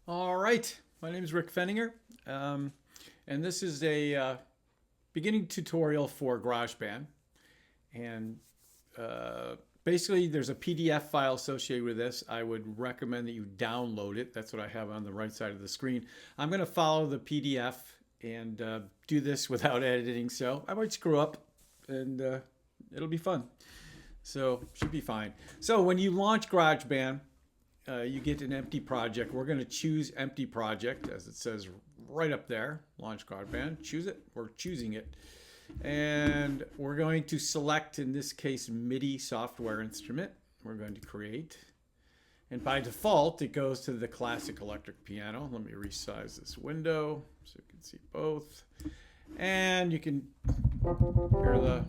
All right, my name is Rik Pfenninger, and this is a beginning tutorial for GarageBand. And basically, there's a PDF file associated with this. I would recommend that you download it. That's what I have on the right side of the screen. I'm going to follow the PDF and do this without editing, so I might screw up, and it'll be fun. So should be fine. So when you launch GarageBand, you get an empty project. We're going to choose empty project, as it says right up there. Launch GarageBand. Choose it. We're choosing it. And we're going to select, in this case, MIDI software instrument. We're going to create. And by default, it goes to the classic electric piano. Let me resize this window so you can see both. And you can hear the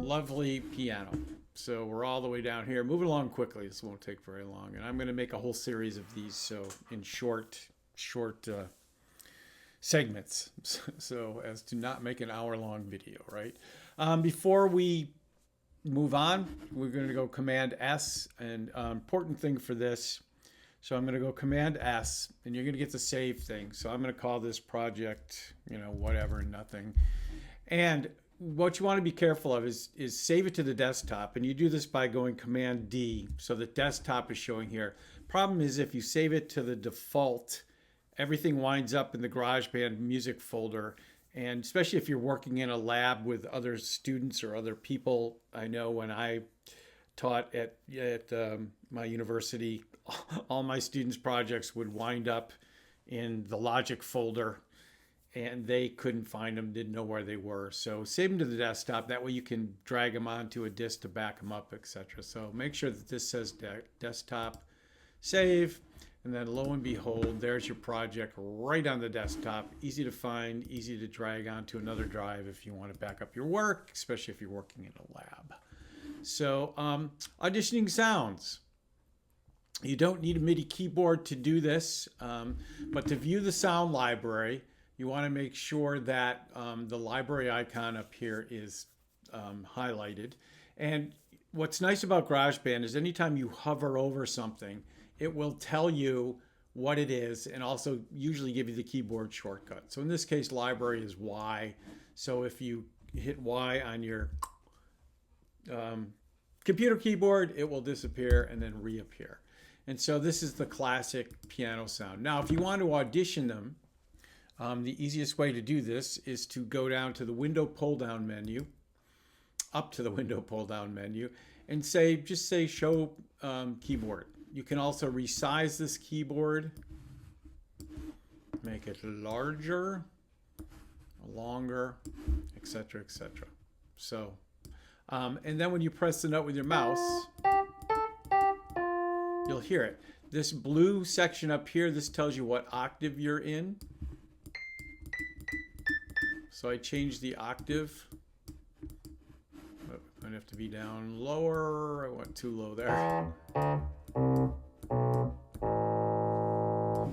lovely piano. So we're all the way down here. Move along quickly. This won't take very long. And I'm going to make a whole series of these, so in short segments, so as to not make an hour-long video, right? Before we move on, we're going to go Command S, and important thing for this. So I'm going to go Command S, and you're going to get the save thing. So I'm going to call this project, whatever, nothing. And what you want to be careful of is save it to the desktop, and you do this by going Command D, so the desktop is showing here. Problem is, if you save it to the default, everything winds up in the GarageBand music folder, and especially if you're working in a lab with other students or other people. I know when I taught at my university, all my students' projects would wind up in the Logic folder, and they couldn't find them, didn't know where they were. So save them to the desktop. That way you can drag them onto a disk to back them up, etc. So make sure that this says desktop, save, and then lo and behold, there's your project right on the desktop. Easy to find, easy to drag onto another drive if you want to back up your work, especially if you're working in a lab. So auditioning sounds. You don't need a MIDI keyboard to do this, but to view the sound library, you want to make sure that the library icon up here is highlighted. And what's nice about GarageBand is anytime you hover over something, it will tell you what it is and also usually give you the keyboard shortcut. So in this case, library is Y. So if you hit Y on your computer keyboard, it will disappear and then reappear. And so this is the classic piano sound. Now, if you want to audition them, the easiest way to do this is to go down to the window pull-down menu, up to the window pull-down menu, and just say show keyboard. You can also resize this keyboard, make it larger, longer, etc., etc. So, and then when you press the note with your mouse, you'll hear it. This blue section up here, this tells you what octave you're in. So I changed the octave. I have to be down lower. I went too low there.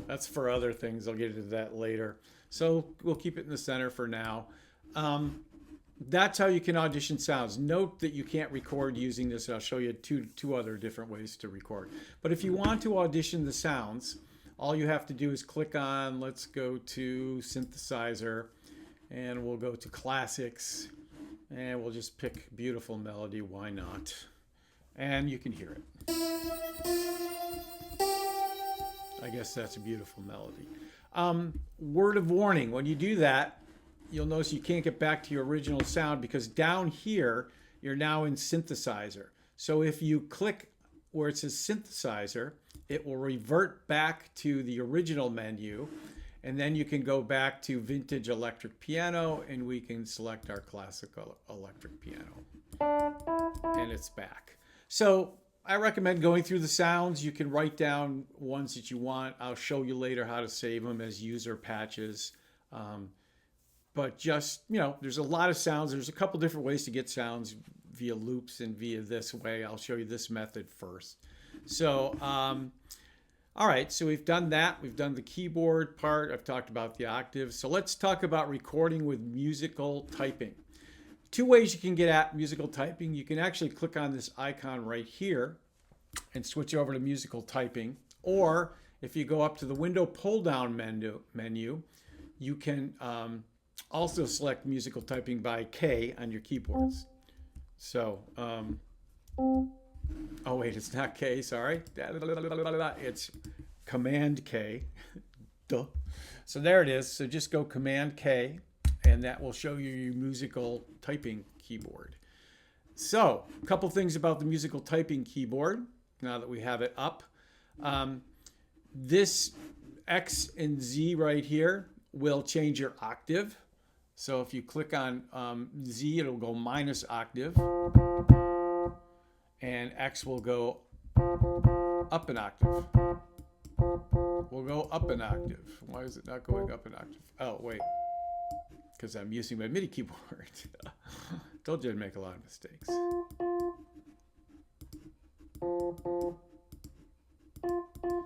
That's for other things. I'll get into that later. So we'll keep it in the center for now. That's how you can audition sounds. Note that you can't record using this. I'll show you two other different ways to record. But if you want to audition the sounds, all you have to do is click on, let's go to synthesizer, and we'll go to classics, and we'll just pick beautiful melody. Why not? And you can hear it. I guess that's a beautiful melody. Word of warning, when you do that, you'll notice you can't get back to your original sound because down here, you're now in synthesizer. So if you click where it says synthesizer, it will revert back to the original menu, and then you can go back to vintage electric piano, and we can select our classical electric piano, and it's back. So I recommend going through the sounds. You can write down ones that you want. I'll show you later how to save them as user patches. But just, there's a lot of sounds. There's a couple different ways to get sounds via loops and via this way. I'll show you this method first. So, all right, so we've done that. We've done the keyboard part. I've talked about the octaves. So let's talk about recording with musical typing. Two ways you can get at musical typing. You can actually click on this icon right here and switch over to musical typing. Or if you go up to the window pull down menu, you can also select musical typing by K on your keyboards. So, oh wait, it's not K, sorry. It's Command K. Duh. So there it is. So just go Command K, and that will show you your musical typing keyboard. So a couple things about the musical typing keyboard, now that we have it up. This X and Z right here will change your octave. So if you click on Z, it'll go minus octave, and X will go up an octave. We'll go up an octave. Why is it not going up an octave? Oh, wait. Because I'm using my MIDI keyboard. Told you I'd make a lot of mistakes.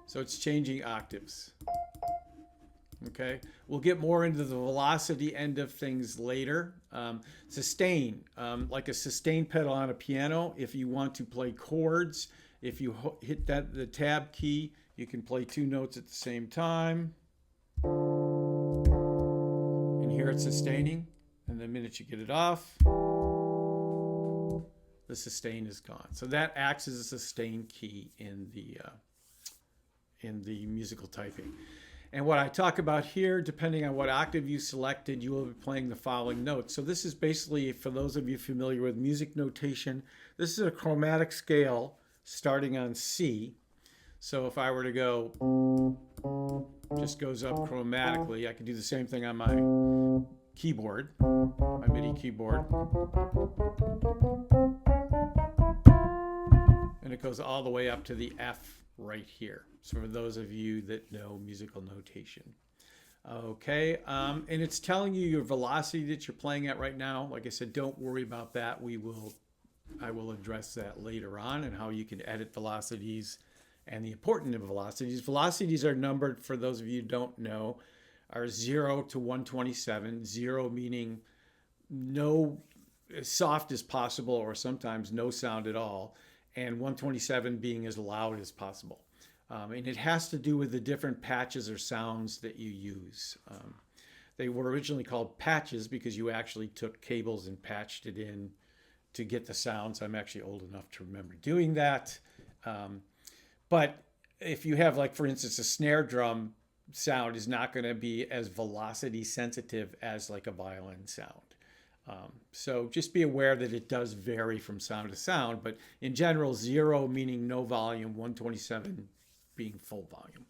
So it's changing octaves. Okay, we'll get more into the velocity end of things later. Sustain, like a sustain pedal on a piano. If you want to play chords, if you hit the tab key, you can play two notes at the same time. And here it's sustaining. And the minute you get it off, the sustain is gone. So that acts as a sustain key in the musical typing. And what I talk about here, depending on what octave you selected, you will be playing the following notes. So this is basically, for those of you familiar with music notation, this is a chromatic scale starting on C. So if I were to go, just goes up chromatically. I can do the same thing on my keyboard, my MIDI keyboard. And it goes all the way up to the F right here. So for those of you that know musical notation. Okay, and it's telling you your velocity that you're playing at right now. Like I said, don't worry about that. I will address that later on, and how you can edit velocities and the importance of velocities. Velocities are numbered, for those of you who don't know, are 0 to 127. 0 meaning no, as soft as possible, or sometimes no sound at all, and 127 being as loud as possible. And it has to do with the different patches or sounds that you use. They were originally called patches because you actually took cables and patched it in to get the sounds. I'm actually old enough to remember doing that. But if you have, like, for instance, a snare drum sound is not going to be as velocity sensitive as like a violin sound. So just be aware that it does vary from sound to sound, but in general, 0 meaning no volume, 127 being full volume.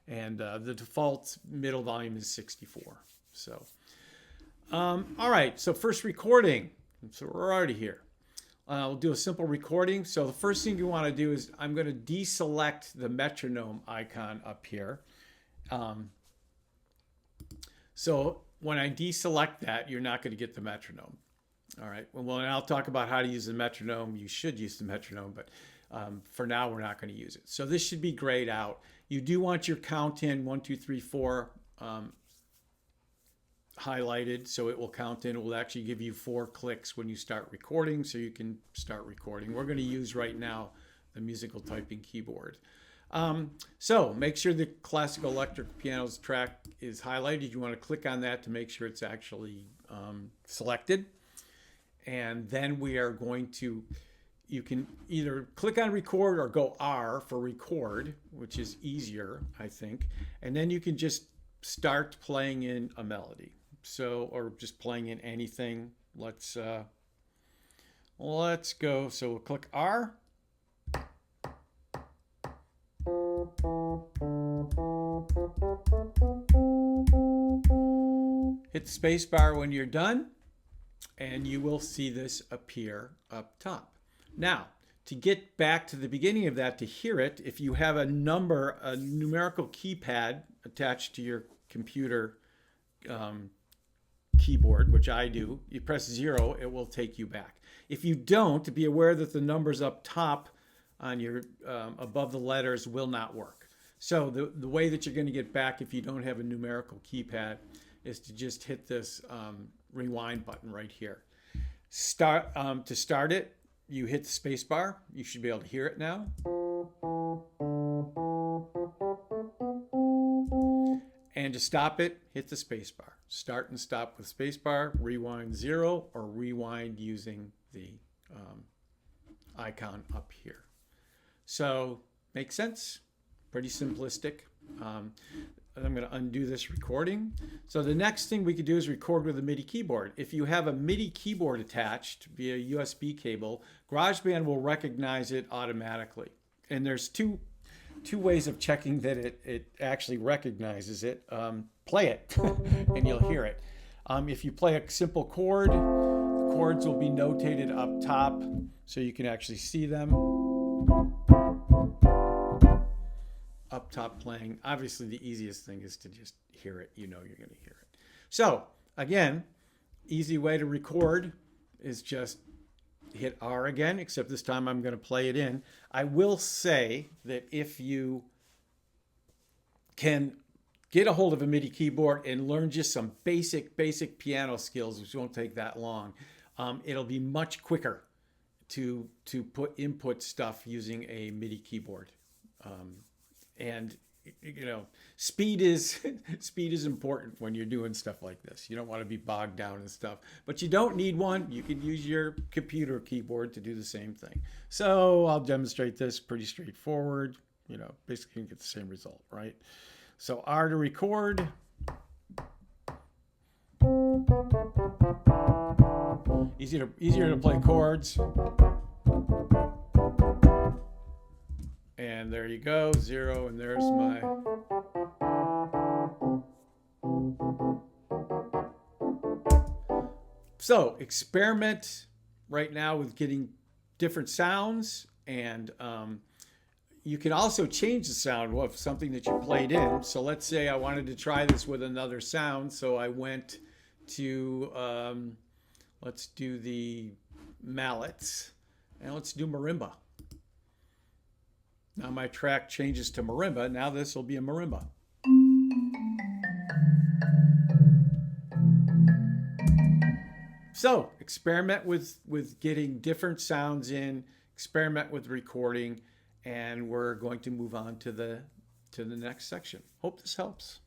And the default middle volume is 64. So, all right, so first recording. So we're already here. We'll do a simple recording. So the first thing you want to do is I'm going to deselect the metronome icon up here. So when I deselect that, you're not going to get the metronome. All right. Well, and I'll talk about how to use the metronome. You should use the metronome, but for now, we're not going to use it. So this should be grayed out. You do want your count in 1, 2, 3, 4 highlighted, so it will count in. It will actually give you 4 clicks when you start recording, so you can start recording. We're going to use right now the musical typing keyboard. So make sure the classical electric pianos track is highlighted. You want to click on that to make sure it's actually selected. And then we are going to, you can either click on record or go R for record, which is easier, I think. And then you can just start playing in a melody. So, or just playing in anything. Let's go. So we'll click R. Hit the space bar when you're done, and you will see this appear up top. Now, to get back to the beginning of that, to hear it, if you have a numerical keypad attached to your computer keyboard, which I do, you press 0, it will take you back. If you don't, be aware that the numbers up top on your above the letters will not work. So the way that you're going to get back if you don't have a numerical keypad is to just hit this rewind button right here. To start it, you hit the space bar. You should be able to hear it now. And to stop it, hit the spacebar. Start and stop with spacebar, rewind 0, or rewind using the icon up here. So, makes sense? Pretty simplistic. I'm going to undo this recording. So the next thing we could do is record with a MIDI keyboard. If you have a MIDI keyboard attached via USB cable, GarageBand will recognize it automatically. And there's two ways of checking that it actually recognizes it. Play it and you'll hear it. If you play a simple chord, the chords will be notated up top so you can actually see them. Up top playing. Obviously the easiest thing is to just hear it. You know you're going to hear it. So again, easy way to record is just hit R again, except this time I'm going to play it in. I will say that if you can get a hold of a MIDI keyboard and learn just some basic piano skills, which won't take that long, it'll be much quicker to input stuff using a MIDI keyboard. And you know, speed is important when you're doing stuff like this. You don't want to be bogged down and stuff, but you don't need one. You can use your computer keyboard to do the same thing. So I'll demonstrate this. Pretty straightforward. You know, basically you can get the same result, right? So R to record. Easier to play chords. And there you go, 0, and there's my... So experiment right now with getting different sounds, and you can also change the sound of something that you played in. So let's say I wanted to try this with another sound, so I went to, let's do the mallets, and let's do marimba. Now my track changes to marimba. Now this will be a marimba. So experiment with getting different sounds in, experiment with recording, and we're going to move on to the next section. Hope this helps.